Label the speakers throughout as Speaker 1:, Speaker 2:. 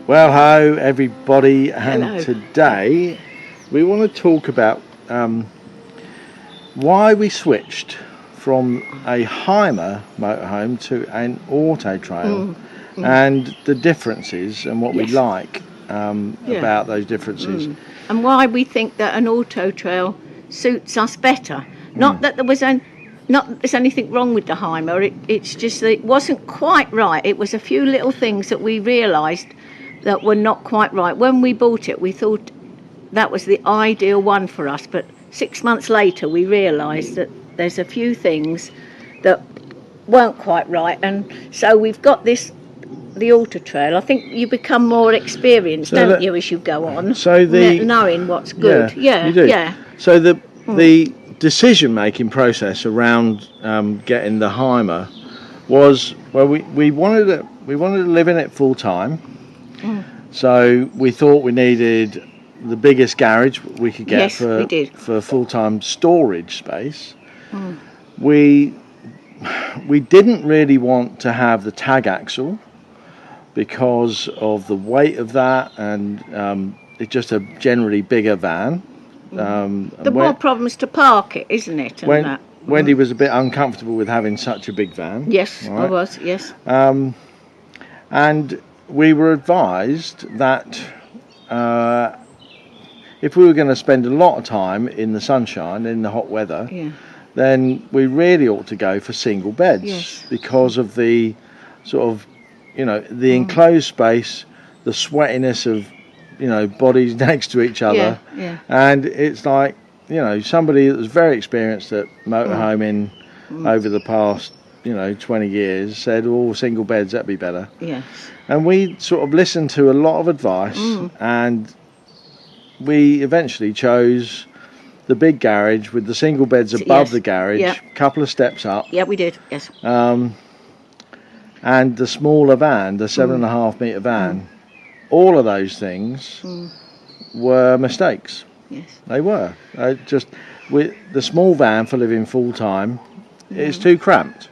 Speaker 1: Well, hello everybody, and
Speaker 2: Hello.
Speaker 1: today we want to talk about why we switched from a Hymer motorhome to an Autotrail and the differences and what we like about those differences.
Speaker 2: And why we think that an Autotrail suits us better. Not that there's anything wrong with the Hymer. It's just that it wasn't quite right. It was a few little things that we realised that were not quite right. When we bought it, we thought that was the ideal one for us. But 6 months later, we realised that there's a few things that weren't quite right, and so we've got the Autotrail. I think you become more experienced, don't you, as you go on?
Speaker 1: So
Speaker 2: knowing what's good.
Speaker 1: Yeah, you do.
Speaker 2: Yeah.
Speaker 1: So the decision-making process around getting the Hymer was, well, we wanted to live in it full time. So we thought we needed the biggest garage we could get for full-time storage space. We didn't really want to have the tag axle because of the weight of that, and it's just a generally bigger van.
Speaker 2: The more problems to park it, isn't it? And
Speaker 1: Wendy was a bit uncomfortable with having such a big van.
Speaker 2: Yes,
Speaker 1: right?
Speaker 2: I was, yes.
Speaker 1: And we were advised that if we were going to spend a lot of time in the sunshine, in the hot weather, then we really ought to go for single beds because of the sort of, the enclosed space, the sweatiness of, bodies next to each other. And it's like, somebody that was very experienced at motorhoming over the past 20 years said, single beds, that'd be better.
Speaker 2: Yes.
Speaker 1: And we sort of listened to a lot of advice, and we eventually chose the big garage with the single beds above the garage, a couple of steps up.
Speaker 2: Yeah, we did, yes.
Speaker 1: And the smaller van, the 7.5 metre van. All of those things were mistakes.
Speaker 2: Yes.
Speaker 1: They were. The small van for living full time is too cramped.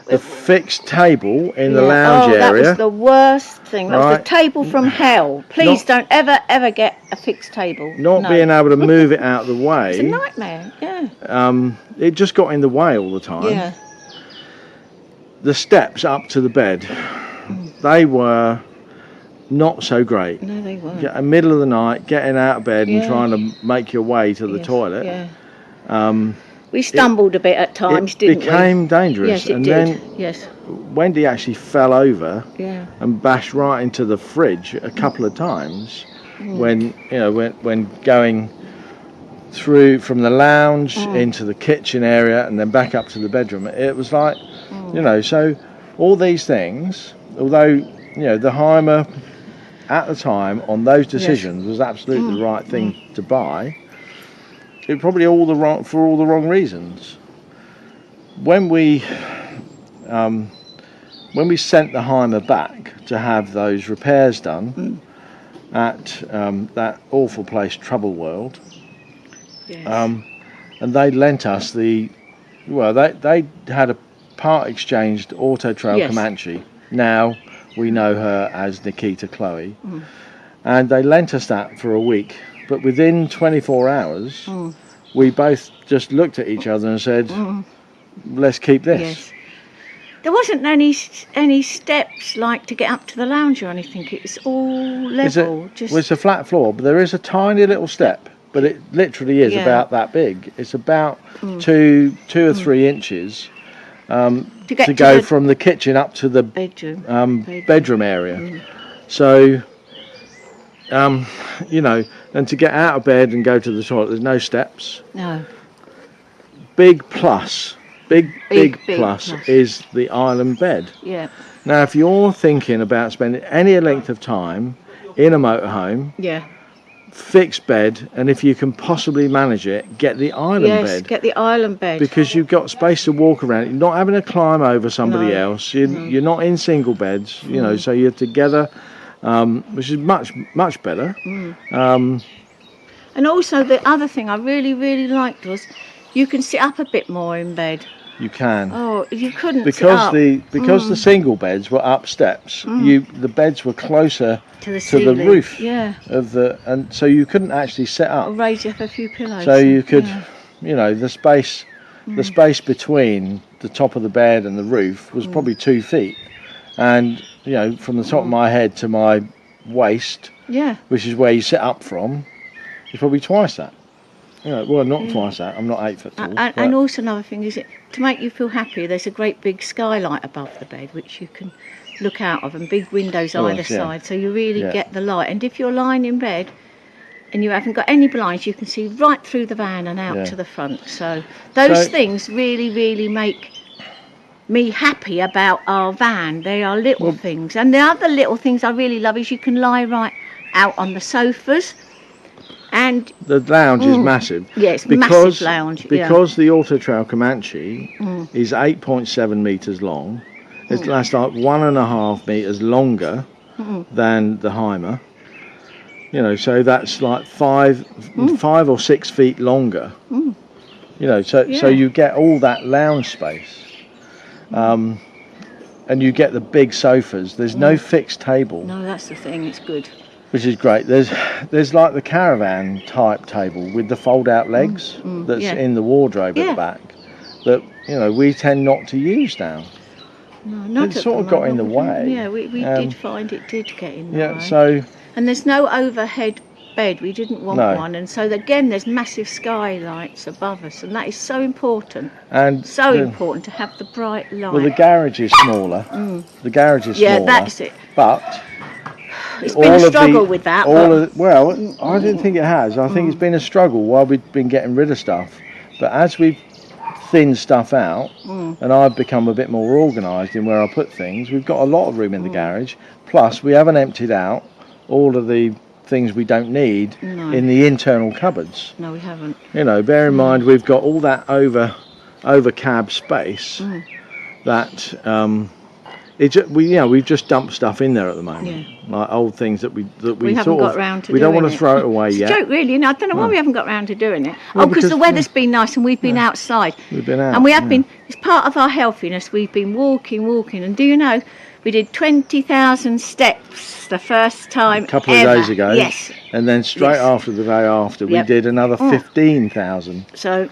Speaker 1: The fixed table in the lounge area.
Speaker 2: That was the worst thing. That was the table from hell. Please don't ever get a fixed table.
Speaker 1: Being able to move it out of the way.
Speaker 2: It's a nightmare, yeah.
Speaker 1: It just got in the way all the time.
Speaker 2: Yeah.
Speaker 1: The steps up to the bed, they were not so great.
Speaker 2: No, they weren't.
Speaker 1: In the middle of the night, getting out of bed and trying to make your way to the toilet.
Speaker 2: Yeah. We stumbled a bit at times, didn't we?
Speaker 1: It became dangerous.
Speaker 2: Yes, it did. Yes.
Speaker 1: Wendy actually fell over and bashed right into the fridge a couple of times when going through from the lounge into the kitchen area and then back up to the bedroom. It was like, so all these things, although, the Hymer at the time on those decisions was absolutely the right thing to buy, it probably for all the wrong reasons. When we sent the Hymer back to have those repairs done at that awful place TravelWorld, and they lent us they had a part exchanged Autotrail Comanche. Now we know her as Nikita Chloe, and they lent us that for a week. But within 24 hours, we both just looked at each other and said, let's keep this.
Speaker 2: Yes. There wasn't any steps like to get up to the lounge or anything. It was all level.
Speaker 1: It's a flat floor, but there is a tiny little step, but it literally is about that big. It's about 2 or 3 inches to go from the kitchen up to the bedroom area. So, and to get out of bed and go to the toilet, there's no steps.
Speaker 2: No.
Speaker 1: Big plus is the island bed.
Speaker 2: Yeah.
Speaker 1: Now, if you're thinking about spending any length of time in a motorhome, fixed bed, and if you can possibly manage it, get the island bed.
Speaker 2: Yes, get the island bed.
Speaker 1: Because you've got space to walk around. You're not having to climb over somebody else. You're not in single beds, so you're together, which is much better.
Speaker 2: And also the other thing I really, really liked was you can sit up a bit more in bed.
Speaker 1: You can.
Speaker 2: Oh, you couldn't sit
Speaker 1: Because
Speaker 2: up.
Speaker 1: the single beds were up steps. The beds were closer
Speaker 2: To the
Speaker 1: to the
Speaker 2: ceiling.
Speaker 1: roof
Speaker 2: Yeah.
Speaker 1: and so you couldn't actually sit
Speaker 2: I'll
Speaker 1: up.
Speaker 2: raise you up a few pillows.
Speaker 1: So you could,
Speaker 2: Yeah.
Speaker 1: you know, the space between the top of the bed and the roof was probably 2 feet, and you know, from the top of my head to my waist,
Speaker 2: Yeah.
Speaker 1: which is where you sit up from, is probably twice that. You know, well, not twice that. I'm not 8 foot tall.
Speaker 2: And also another thing is, to make you feel happy, there's a great big skylight above the bed which you can look out of, and big windows
Speaker 1: Oh,
Speaker 2: either
Speaker 1: yes, yeah.
Speaker 2: side, so you really
Speaker 1: Yeah.
Speaker 2: get the light. And if you're lying in bed and you haven't got any blinds, you can see right through the van and out
Speaker 1: Yeah.
Speaker 2: to the front. So those
Speaker 1: So-
Speaker 2: things really make me happy about our van. They are little things. And the other little things I really love is you can lie right out on the sofas. And
Speaker 1: the lounge is massive.
Speaker 2: yeah, it's massive lounge.
Speaker 1: Because the Autotrail Comanche is 8.7 metres long. That's like 1.5 metres longer than the Hymer. You know, so that's like 5 or 6 feet longer. You know, so you get all that lounge space, and you get the big sofas. There's no fixed table,
Speaker 2: no, that's the thing. It's good.
Speaker 1: which is great. There's like the caravan type table with the fold out legs that's
Speaker 2: yeah.
Speaker 1: in the wardrobe at
Speaker 2: Yeah.
Speaker 1: the back. That, you know, we tend not to use now.
Speaker 2: No, not
Speaker 1: It
Speaker 2: at
Speaker 1: sort
Speaker 2: the
Speaker 1: of got in
Speaker 2: moment.
Speaker 1: the way.
Speaker 2: Yeah, we did find it did get in the
Speaker 1: Yeah,
Speaker 2: way.
Speaker 1: so
Speaker 2: And there's no overhead bed. We didn't want
Speaker 1: No.
Speaker 2: one. And so again, there's massive skylights above us, and that is so important.
Speaker 1: and
Speaker 2: So
Speaker 1: the,
Speaker 2: important to have the bright light.
Speaker 1: well, the garage is smaller. The garage is
Speaker 2: yeah,
Speaker 1: smaller.
Speaker 2: that's it.
Speaker 1: But
Speaker 2: It's been a struggle with that.
Speaker 1: I didn't think it has. I think it's been a struggle while we've been getting rid of stuff. But as we've thinned stuff out, and I've become a bit more organised in where I put things, we've got a lot of room in the garage. Plus, we haven't emptied out all of the things we don't need
Speaker 2: No.
Speaker 1: in the internal cupboards.
Speaker 2: No, we haven't.
Speaker 1: You know, bear in mind we've got all that over cab space that we've just dumped stuff in there at the moment, like old things that we
Speaker 2: haven't
Speaker 1: sort
Speaker 2: got
Speaker 1: of
Speaker 2: round to
Speaker 1: we don't
Speaker 2: doing
Speaker 1: want to
Speaker 2: it.
Speaker 1: throw it away
Speaker 2: It's
Speaker 1: yet.
Speaker 2: a joke, really. And I don't know why we haven't got round to doing it.
Speaker 1: Well,
Speaker 2: Because the
Speaker 1: because,
Speaker 2: weather's been nice and we've been outside.
Speaker 1: We've been out,
Speaker 2: And we have been, it's part of our healthiness, we've been walking. And do you know, we did 20,000 steps the first time
Speaker 1: a couple
Speaker 2: ever.
Speaker 1: of days ago.
Speaker 2: Yes.
Speaker 1: And then straight
Speaker 2: Yes.
Speaker 1: after the day after, we
Speaker 2: Yep.
Speaker 1: did another 15,000.
Speaker 2: So,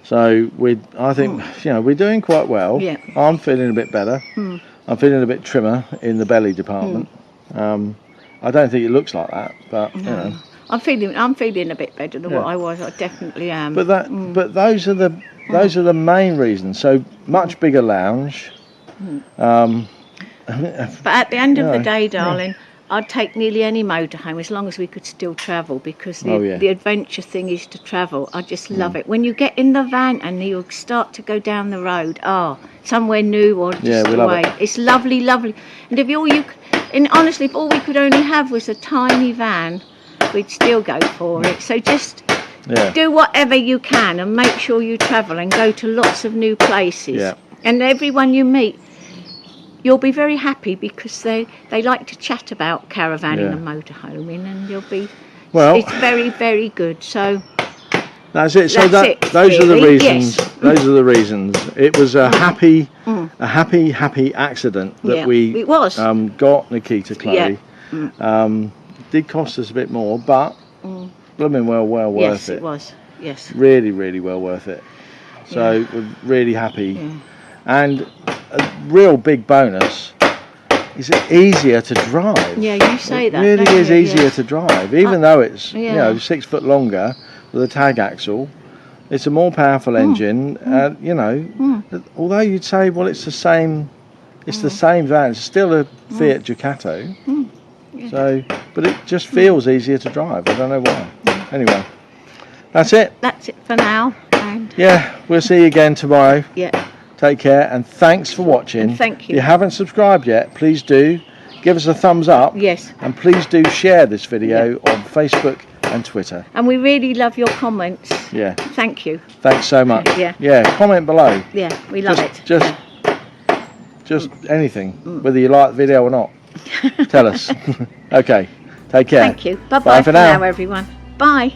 Speaker 1: So I think we're doing quite well.
Speaker 2: Yeah.
Speaker 1: I'm feeling a bit better. I'm feeling a bit trimmer in the belly department. I don't think it looks like that, but you know.
Speaker 2: I'm feeling a bit better than what I was. I definitely am.
Speaker 1: But those are the main reasons. So much bigger lounge.
Speaker 2: But at the end of the
Speaker 1: No,
Speaker 2: day, darling, I'd take nearly any motorhome as long as we could still travel, because the adventure thing is to travel. I just love it. When you get in the van and you start to go down the road, somewhere new or just
Speaker 1: we love
Speaker 2: away.
Speaker 1: it.
Speaker 2: It's lovely. And honestly, if all we could only have was a tiny van, we'd still go for it. So just do whatever you can and make sure you travel and go to lots of new places.
Speaker 1: Yeah.
Speaker 2: And everyone you meet, you'll be very happy, because they like to chat about caravanning and motorhoming, and it's very, very good. So
Speaker 1: that's it. So
Speaker 2: That's it,
Speaker 1: those are the
Speaker 2: really,
Speaker 1: reasons.
Speaker 2: yes.
Speaker 1: Those are the reasons. It was a happy accident that we
Speaker 2: it was.
Speaker 1: got Nikita Chloe. Did cost us a bit more, but blooming well worth
Speaker 2: yes,
Speaker 1: it.
Speaker 2: it was. Yes.
Speaker 1: Really, really well worth it. So we're really happy.
Speaker 2: Yeah.
Speaker 1: And a real big bonus is it easier to drive.
Speaker 2: Yeah, you say that.
Speaker 1: It really
Speaker 2: don't
Speaker 1: is
Speaker 2: you?
Speaker 1: easier
Speaker 2: Yes.
Speaker 1: to drive, even though it's 6 foot longer with a tag axle. It's a more powerful engine. Although you'd say, well, it's the same van. It's still a Fiat Ducato. So, but it just feels easier to drive. I don't know why. Anyway, that's it.
Speaker 2: That's it for now. And
Speaker 1: We'll see you again tomorrow.
Speaker 2: yeah.
Speaker 1: Take care, and thanks for watching.
Speaker 2: And thank you.
Speaker 1: If you haven't subscribed yet, please do. Give us a thumbs up.
Speaker 2: Yes.
Speaker 1: And please do share this video on Facebook and Twitter.
Speaker 2: And we really love your comments.
Speaker 1: Yeah.
Speaker 2: Thank you.
Speaker 1: Thanks so much.
Speaker 2: Yeah.
Speaker 1: Yeah. Comment below.
Speaker 2: Yeah, we love it.
Speaker 1: Just anything, whether you like the video or not. Tell us. Okay. Take care.
Speaker 2: Thank you. Bye
Speaker 1: Bye for now.
Speaker 2: everyone. Bye.